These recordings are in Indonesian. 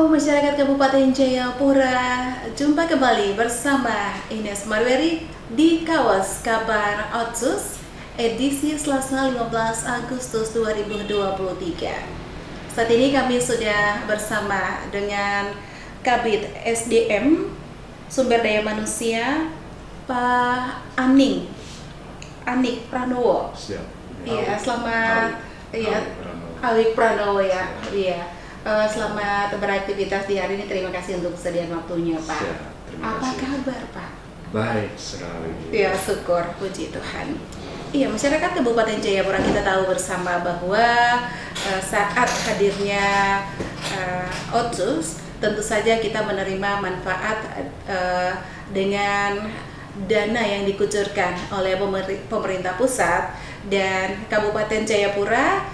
Masyarakat Kabupaten Jayapura, jumpa kembali bersama Ines Marweri di Kawas Kabar Otsus edisi Selasa 15 Agustus 2023. Saat ini kami sudah bersama dengan Kabid SDM Sumber Daya Manusia Pak Anik Pranowo. Siap. Iya, selamat Awik Pranowo Pranowo. ya. Iya. Selamat beraktivitas di hari ini. Terima kasih untuk kesediaan waktunya, Pak. Siap, terima Apa kasih. kabar, Pak? Baik sekali. Ya, syukur, puji Tuhan. Iya, masyarakat Kabupaten Jayapura, kita tahu bersama bahwa saat hadirnya Otsus, tentu saja kita menerima manfaat dengan dana yang dikucurkan oleh pemerintah pusat dan Kabupaten Jayapura.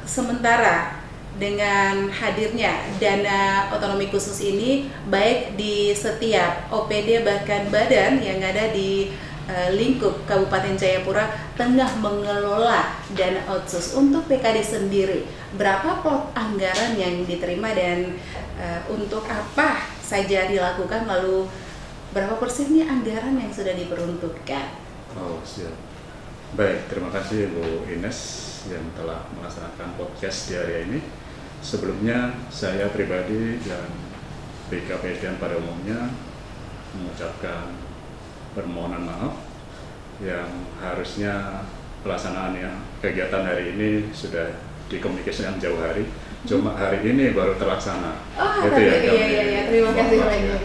Sementara dengan hadirnya dana otonomi khusus ini, baik di setiap OPD bahkan badan yang ada di lingkup Kabupaten Jayapura tengah mengelola dana Otsus. Untuk PKD sendiri, berapa plot anggaran yang diterima dan untuk apa saja dilakukan, lalu berapa persennya anggaran yang sudah diperuntukkan? Oh, siap. Baik, terima kasih Bu Ines yang telah melaksanakan podcast di hari ini. Sebelumnya saya pribadi dan BKPSDM pada umumnya mengucapkan permohonan maaf yang harusnya pelaksanaan kegiatan hari ini sudah dikomunikasikan jauh hari, cuma hari ini baru terlaksana. Iya, terima kasih banyak.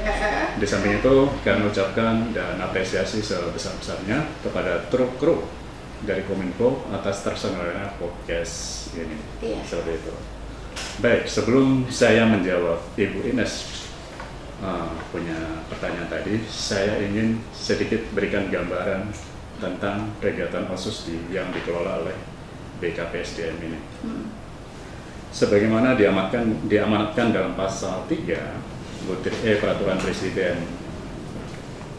Di samping itu kami ucapkan dan apresiasi sebesar-besarnya kepada kru dari Kominfo atas terselenggaranya podcast ini. Iya. Seperti itu. Baik, sebelum saya menjawab Ibu Ines punya pertanyaan tadi, saya ingin sedikit berikan gambaran tentang kegiatan Otsus yang dikelola oleh BKPSDM ini. Sebagaimana diamanatkan dalam pasal 3 butir E Peraturan Presiden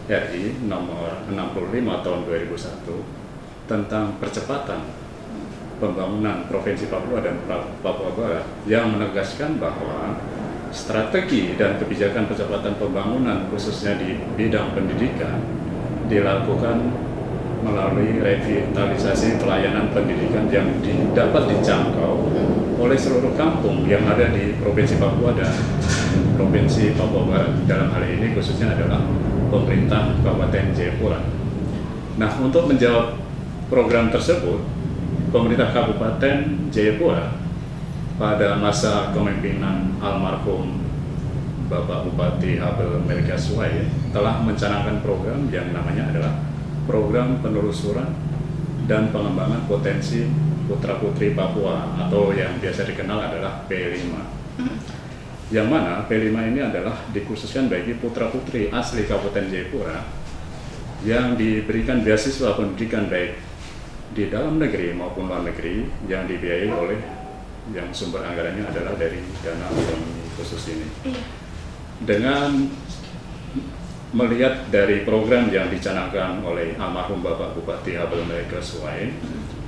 RI nomor 65 tahun 2001 tentang percepatan pembangunan Provinsi Papua dan Papua Barat, yang menegaskan bahwa strategi dan kebijakan percepatan pembangunan khususnya di bidang pendidikan dilakukan melalui revitalisasi pelayanan pendidikan yang dapat dijangkau oleh seluruh kampung yang ada di Provinsi Papua dan Provinsi Papua Barat. Dalam hal ini khususnya adalah pemerintah Kabupaten Jayapura. Nah, untuk menjawab program tersebut, pemerintah Kabupaten Jayapura pada masa kepemimpinan almarhum Bapak Bupati Habel Melkias telah mencanangkan program yang namanya adalah Program Penelusuran dan Pengembangan Potensi Putra-Putri Papua, atau yang biasa dikenal adalah P5. Yang mana P5 ini adalah dikhususkan bagi putra-putri asli Kabupaten Jayapura yang diberikan beasiswa pendidikan baik di dalam negeri maupun luar negeri, yang dibiayai oleh yang sumber anggarannya adalah dari dana otonomi khusus ini. Dengan melihat dari program yang dicanangkan oleh almarhum Bapak Bupati Habel Melkias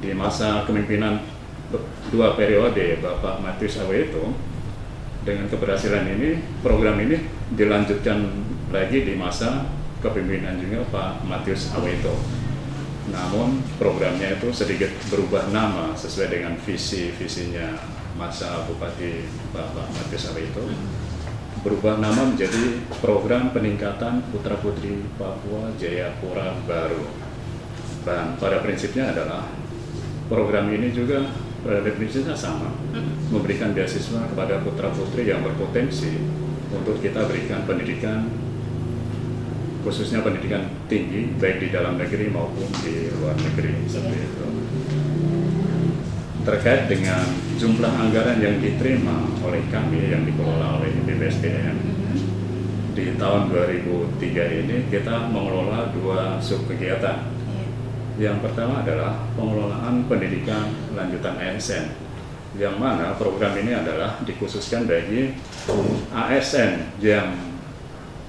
di masa kepemimpinan 2 periode Bapak Matius Aweito, dengan keberhasilan ini, program ini dilanjutkan lagi di masa kepemimpinan juga Pak Matius Aweito. Namun programnya itu sedikit berubah nama sesuai dengan visi-visinya masa Bupati Bapak Matius Aweito. Berubah nama menjadi Program Peningkatan Putra-Putri Papua Jayapura Baru. Dan pada prinsipnya adalah program ini juga pada definisinya sama, memberikan beasiswa kepada putra-putri yang berpotensi untuk kita berikan pendidikan, khususnya pendidikan tinggi, baik di dalam negeri maupun di luar negeri, seperti itu. Terkait dengan jumlah anggaran yang diterima oleh kami yang dikelola oleh BPSDM di tahun 2003 ini, kita mengelola 2 subkegiatan. Yang pertama adalah pengelolaan pendidikan lanjutan ASN, yang mana program ini adalah dikhususkan bagi ASN yang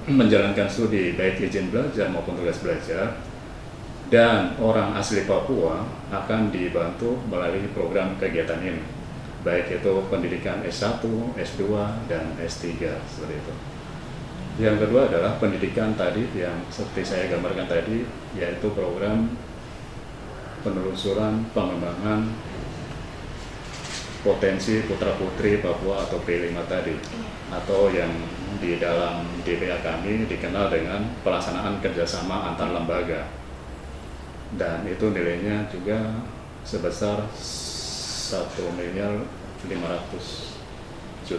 menjalankan studi baik izin belajar maupun tugas belajar, dan orang asli Papua akan dibantu melalui program kegiatan ini. baik itu pendidikan S1, S2, dan S3 seperti itu. Yang kedua adalah pendidikan tadi yang seperti saya gambarkan tadi, yaitu program penelusuran pengembangan potensi putra-putri Papua atau P5 tadi, atau yang di dalam DPA kami dikenal dengan pelaksanaan kerjasama antar lembaga, dan itu nilainya juga sebesar 1.500.000.000.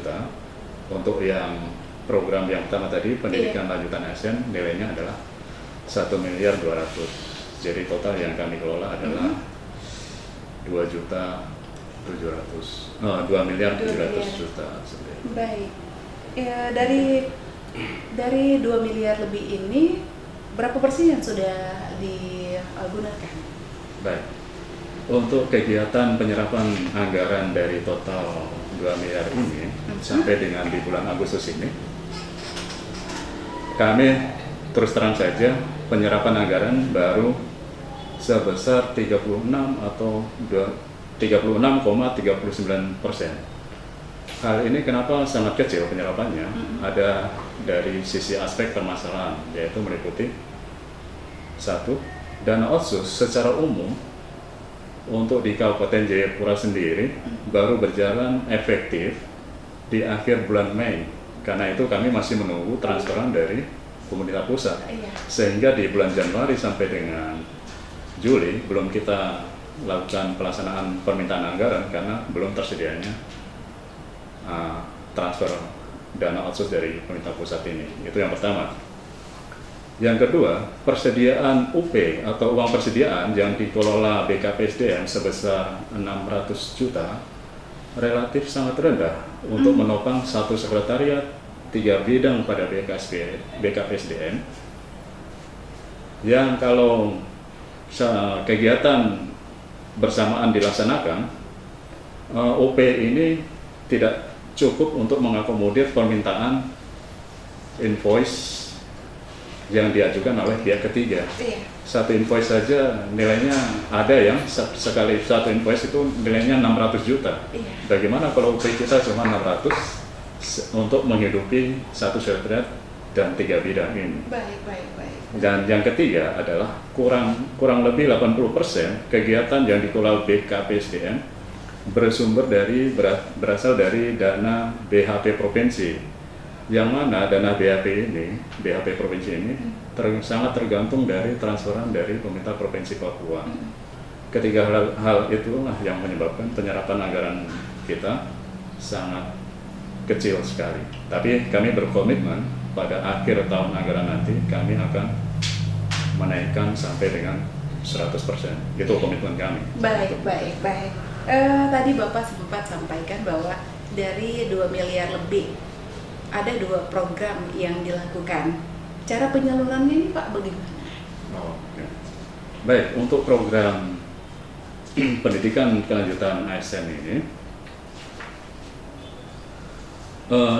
Untuk yang program yang pertama tadi, pendidikan lanjutan ASN, nilainya adalah 1.200.000.000. Jadi total yang kami kelola adalah 2.700.000.000. Baik. Ya, dari 2 miliar lebih ini, berapa persen yang sudah digunakan? Baik. Untuk kegiatan penyerapan anggaran dari total 2 miliar ini sampai dengan di bulan Agustus ini, kami terus terang saja penyerapan anggaran baru sebesar 36 atau 36,39%. Hal ini kenapa sangat kecil penyerapannya? Ada dari sisi aspek permasalahan, yaitu meliputi satu, dana otsus secara umum untuk di Kabupaten Jayapura sendiri baru berjalan efektif di akhir bulan Mei. Karena itu kami masih menunggu transferan dari pemerintah pusat. Sehingga di bulan Januari sampai dengan Juli belum kita lakukan pelaksanaan permintaan anggaran karena belum tersedianya transfer dana otsus dari pemerintah pusat ini. Itu yang pertama. Yang kedua, persediaan UP atau uang persediaan yang dikelola BKPSDM sebesar 600 juta relatif sangat rendah untuk menopang satu sekretariat, 3 bidang pada BKPSDM yang kalau kegiatan bersamaan dilaksanakan, OP ini tidak cukup untuk mengakomodir permintaan invoice yang diajukan oleh pihak ketiga. Satu invoice saja nilainya ada yang sekali satu invoice itu nilainya 600 juta. Bagaimana kalau UP kita cuma 600 untuk menghidupi satu sekretariat dan 3 bidang ini. Baik. Dan yang ketiga adalah kurang lebih 80% kegiatan yang dikelola BKPSDM berasal dari dana BHP provinsi. Yang mana dana BHP provinsi ini sangat tergantung dari transferan dari pemerintah provinsi Papua. Ketiga hal itulah yang menyebabkan penyerapan anggaran kita sangat kecil sekali. Tapi kami berkomitmen pada akhir tahun anggaran nanti kami akan menaikkan sampai dengan 100%. Itu komitmen kami. Baik. Tadi Bapak sempat sampaikan bahwa dari 2 miliar lebih ada 2 program yang dilakukan. Cara penyalurannya ini Pak bagaimana? Baik, untuk program pendidikan kelanjutan ASN ini,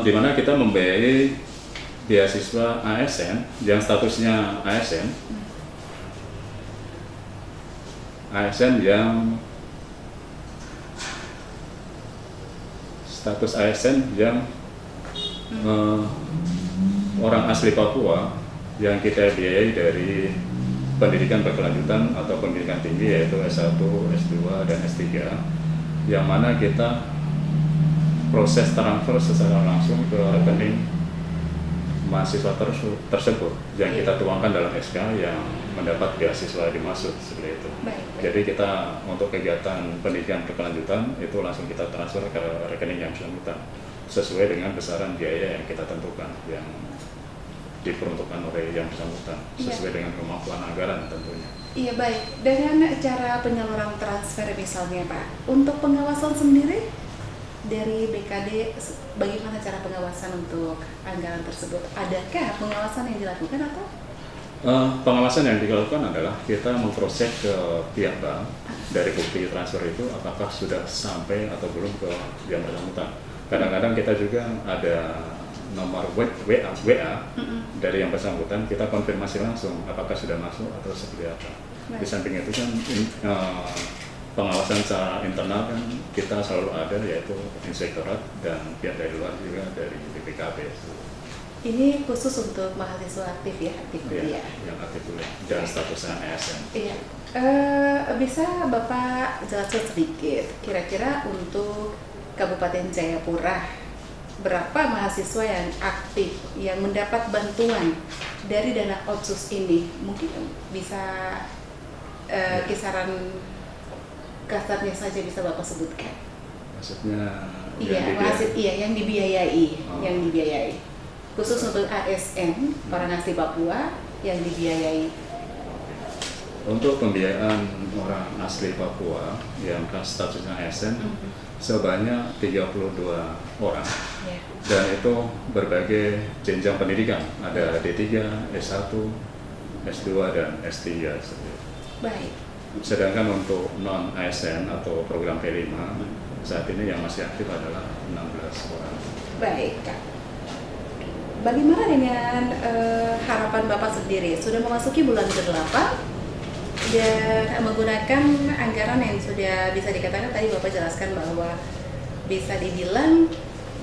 di mana kita membiayai beasiswa ASN yang statusnya ASN yang status ASN yang orang asli Papua yang kita biayai dari pendidikan berkelanjutan atau pendidikan tinggi, yaitu S1, S2, dan S3, yang mana kita proses transfer secara langsung ke rekening mahasiswa tersebut yang kita tuangkan dalam SK yang mendapat beasiswa dimaksud, seperti itu. Jadi kita untuk kegiatan pendidikan berkelanjutan itu langsung kita transfer ke rekening yang bersangkutan sesuai dengan besaran biaya yang kita tentukan yang diperuntukkan oleh yang bersangkutan sesuai dengan kemampuan anggaran tentunya. Iya, baik. Dengan cara penyaluran transfer misalnya Pak, untuk pengawasan sendiri dari BKD bagaimana cara pengawasan untuk anggaran tersebut? Adakah pengawasan yang dilakukan atau? Pengawasan yang dilakukan adalah kita memproses ke pihak bank dari bukti transfer itu apakah sudah sampai atau belum ke yang bersangkutan. Kadang-kadang kita juga ada nomor WA dari yang bersangkutan, kita konfirmasi langsung apakah sudah masuk atau seperti apa. Di samping itu kan pengawasan secara internal kan kita selalu ada, yaitu inspektorat dan pihak dari luar juga dari BPKB. Ini khusus untuk mahasiswa aktif ya, aktif kuliah. Yang aktif kuliah dan statusnya ASN. Iya. Bisa Bapak jelaskan sedikit, kira-kira untuk Kabupaten Jayapura berapa mahasiswa yang aktif yang mendapat bantuan dari dana otsus ini? Mungkin bisa kisaran kasarnya saja bisa Bapak sebutkan. Maksudnya yang dibiayai, Oh. yang dibiayai. Khusus untuk ASN, orang asli Papua yang dibiayai. Untuk pembiayaan orang asli Papua yang statusnya ASN sebanyak 32 orang. Ya. Dan itu berbagai jenjang pendidikan, ada D3, S1, S2 dan S3. Baik. Sedangkan untuk non-ASN atau program P5 saat ini yang masih aktif adalah 16 orang. Baik, Kak. Bagaimana dengan harapan Bapak sendiri? Sudah memasuki bulan ke-8 dan menggunakan anggaran yang sudah bisa dikatakan tadi Bapak jelaskan bahwa bisa dibilang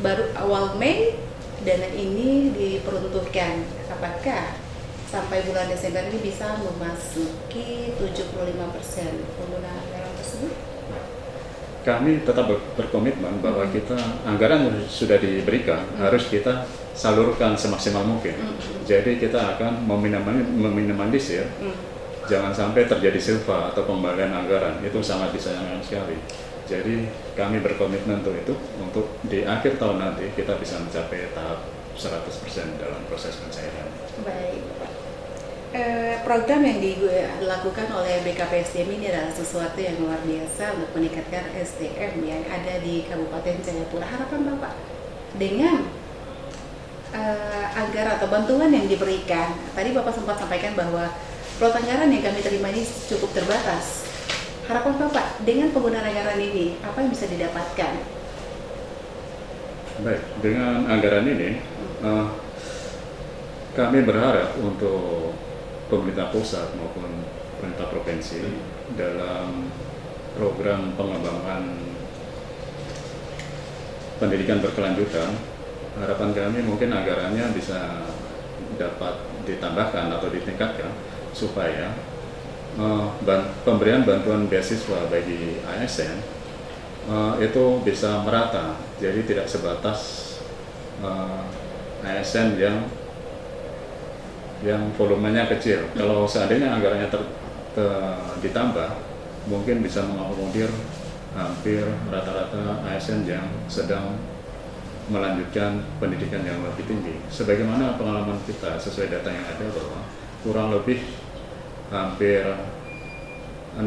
baru awal Mei dana ini diperuntukkan. Apakah sampai bulan Desember ini bisa memasuki 75% penggunaan anggaran tersebut? Kami tetap berkomitmen bahwa kita anggaran yang sudah diberikan harus kita salurkan semaksimal mungkin. Jadi kita akan meminimalisir jangan sampai terjadi silva atau pembalikan anggaran, itu sangat disayangkan sekali. Jadi kami berkomitmen untuk itu, untuk di akhir tahun nanti kita bisa mencapai tahap 100% dalam proses pencairan. Baik. Program yang dilakukan oleh BKPSDM ini adalah sesuatu yang luar biasa untuk meningkatkan SDM yang ada di Kabupaten Jayapura. Harapan Bapak dengan anggaran atau bantuan yang diberikan, tadi Bapak sempat sampaikan bahwa plot anggaran yang kami terima ini cukup terbatas. Harapan Bapak dengan penggunaan anggaran ini, apa yang bisa didapatkan? Baik, dengan anggaran ini kami berharap untuk pemerintah pusat maupun pemerintah provinsi dalam program pengembangan pendidikan berkelanjutan, harapan kami mungkin anggarannya bisa dapat ditambahkan atau ditingkatkan supaya pemberian bantuan beasiswa bagi ASN itu bisa merata, jadi tidak sebatas ASN yang volumenya kecil. Kalau seandainya anggarannya ditambah, mungkin bisa mengakomodir hampir rata-rata ASN yang sedang melanjutkan pendidikan yang lebih tinggi. Sebagaimana pengalaman kita sesuai data yang ada bahwa kurang lebih hampir 60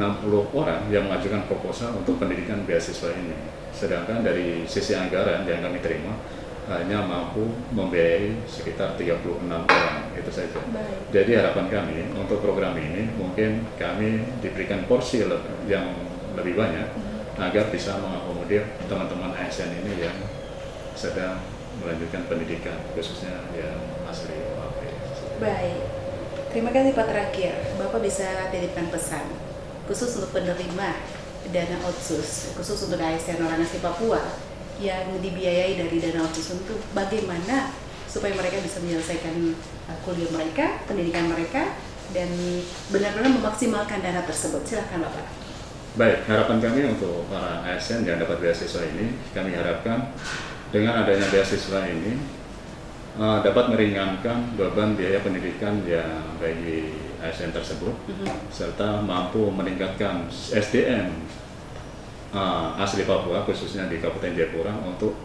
orang yang mengajukan proposal untuk pendidikan beasiswa ini. Sedangkan dari sisi anggaran yang kami terima hanya mampu membiayai sekitar 36 orang, itu saja. Baik. Jadi harapan kami untuk program ini mungkin kami diberikan porsi yang lebih banyak agar bisa mengakomodir teman-teman ASN ini yang sedang melanjutkan pendidikan, khususnya yang asli OAP. Baik. Terima kasih Pak. Terakhir, Bapak bisa titipkan pesan khusus untuk penerima dana otsus, khusus untuk ASN orang asli Papua yang dibiayai dari dana otsus, untuk bagaimana supaya mereka bisa menyelesaikan kuliah mereka, pendidikan mereka, dan benar-benar memaksimalkan dana tersebut. Silakan Bapak. Baik, harapan kami untuk para ASN yang dapat beasiswa ini, kami harapkan dengan adanya beasiswa ini dapat meringankan beban biaya pendidikan yang bagi ASN tersebut, serta mampu meningkatkan SDM asli Papua, khususnya di Kabupaten Jayapura, untuk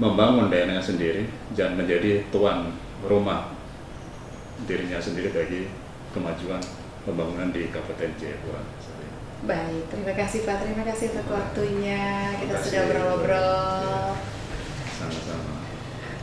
membangun daerahnya sendiri dan menjadi tuan rumah dirinya sendiri bagi kemajuan pembangunan di Kabupaten Jayapura. Baik, terima kasih Pak. Terima kasih untuk waktunya. Kita sudah ngobrol. Sama-sama.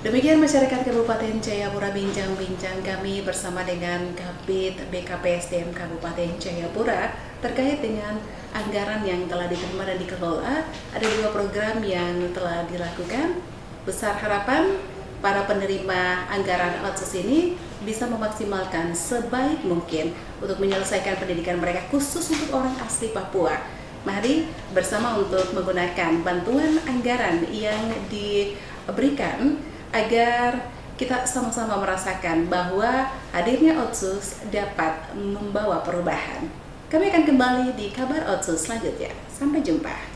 Demikian masyarakat Kabupaten Jayapura, bincang-bincang kami bersama dengan Kabid BKPSDM Kabupaten Jayapura terkait dengan anggaran yang telah diterima dan dikelola. Ada 2 program yang telah dilakukan. Besar harapan para penerima anggaran otsus ini bisa memaksimalkan sebaik mungkin untuk menyelesaikan pendidikan mereka, khusus untuk orang asli Papua Mari bersama untuk menggunakan bantuan anggaran yang diberikan agar kita sama-sama merasakan bahwa hadirnya Otsus dapat membawa perubahan. Kami akan kembali di kabar Otsus selanjutnya. Sampai jumpa.